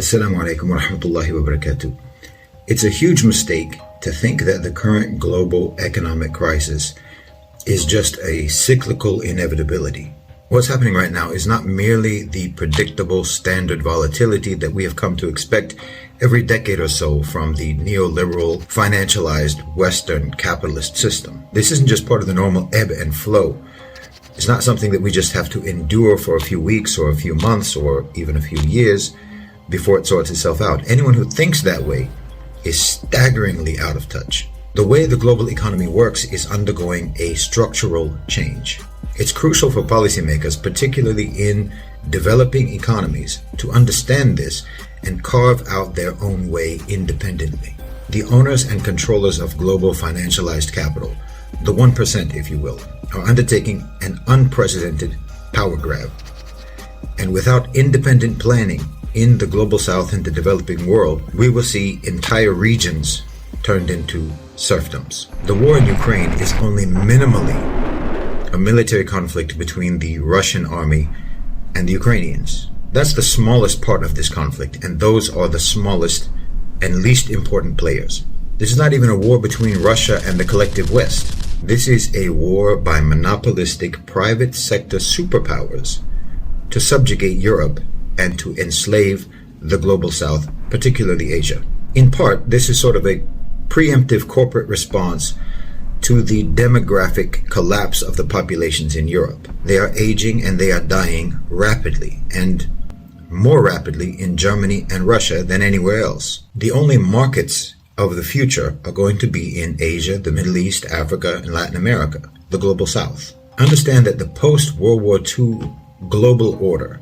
Assalamu alaikum wa rahmatullahi wa barakatuh. It's a huge mistake to think that the current global economic crisis is just a cyclical inevitability. What's happening right now is not merely the predictable standard volatility that we have come to expect every decade or so from the neoliberal, financialized Western capitalist system. This isn't just part of the normal ebb and flow. It's not something that we just have to endure for a few weeks or a few months or even a few years before it sorts itself out. Anyone who thinks that way is staggeringly out of touch. The way the global economy works is undergoing a structural change. It's crucial for policymakers, particularly in developing economies, to understand this and carve out their own way independently. The owners and controllers of global financialized capital, the 1%, if you will, are undertaking an unprecedented power grab. And without independent planning in the global south and the developing world, we will see entire regions turned into serfdoms. The war in Ukraine is only minimally a military conflict between the Russian army and the Ukrainians. That's the smallest part of this conflict, and those are the smallest and least important players. This is not even a war between Russia and the collective West. This is a war by monopolistic private sector superpowers to subjugate Europe and to enslave the global south, particularly Asia. In part, this is sort of a preemptive corporate response to the demographic collapse of the populations in Europe. They are aging and they are dying rapidly, and more rapidly in Germany and Russia than anywhere else. The only markets of the future are going to be in Asia, the Middle East, Africa, and Latin America, the global south. Understand that the post-World War II global order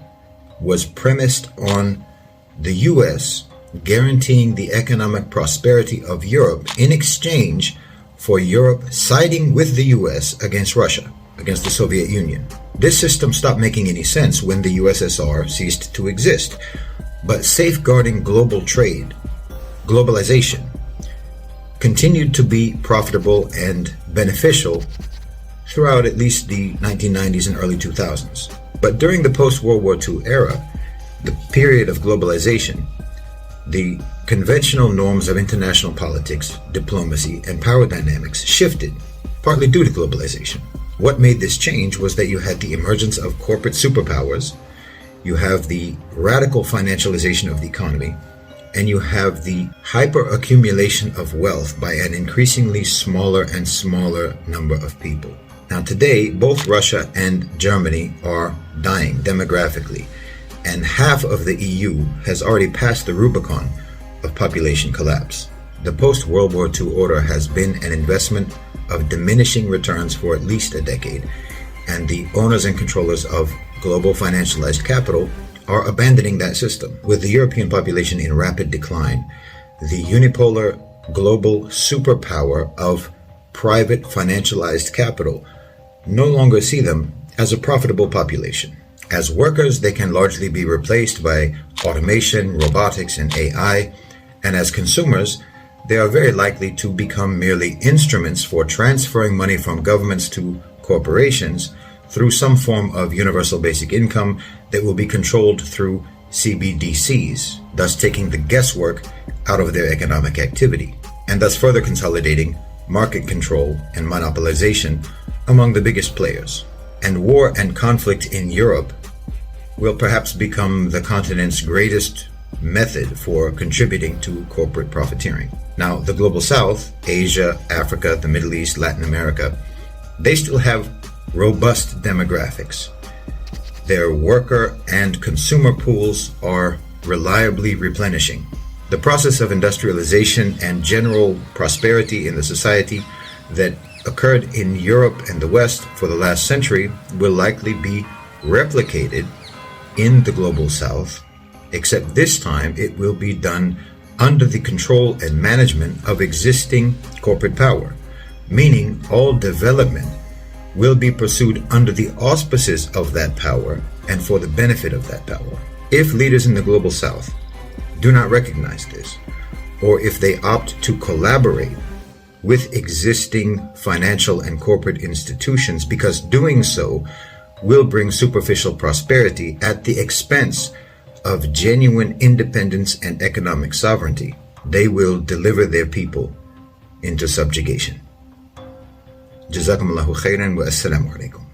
was premised on the US guaranteeing the economic prosperity of Europe in exchange for Europe siding with the US against Russia, against the Soviet Union. This system stopped making any sense when the USSR ceased to exist, but safeguarding global trade, globalization, continued to be profitable and beneficial throughout at least the 1990s and early 2000s. But during the post-World War II era, the period of globalization, the conventional norms of international politics, diplomacy, and power dynamics shifted, partly due to globalization. What made this change was that you had the emergence of corporate superpowers, you have the radical financialization of the economy, and you have the hyper-accumulation of wealth by an increasingly smaller and smaller number of people. Now today, both Russia and Germany are dying demographically, and half of the EU has already passed the Rubicon of population collapse. The post-World War II order has been an investment of diminishing returns for at least a decade, and the owners and controllers of global financialized capital are abandoning that system. With the European population in rapid decline, the unipolar global superpower of private financialized capital no longer see them as a profitable population. As workers, they can largely be replaced by automation, robotics, and AI, and as consumers, they are very likely to become merely instruments for transferring money from governments to corporations through some form of universal basic income that will be controlled through CBDCs, thus taking the guesswork out of their economic activity, and thus further consolidating market control and monopolization among the biggest players. And war and conflict in Europe will perhaps become the continent's greatest method for contributing to corporate profiteering. Now, the global south, Asia, Africa, the Middle East, Latin America, they still have robust demographics. Their worker and consumer pools are reliably replenishing. The process of industrialization and general prosperity in the society that occurred in Europe and the West for the last century will likely be replicated in the global south, except this time it will be done under the control and management of existing corporate power, meaning all development will be pursued under the auspices of that power and for the benefit of that power. If leaders in the global south do not recognize this, or if they opt to collaborate with existing financial and corporate institutions, because doing so will bring superficial prosperity at the expense of genuine independence and economic sovereignty, they will deliver their people into subjugation. Jazakumullahu khairan wa assalamu alaikum.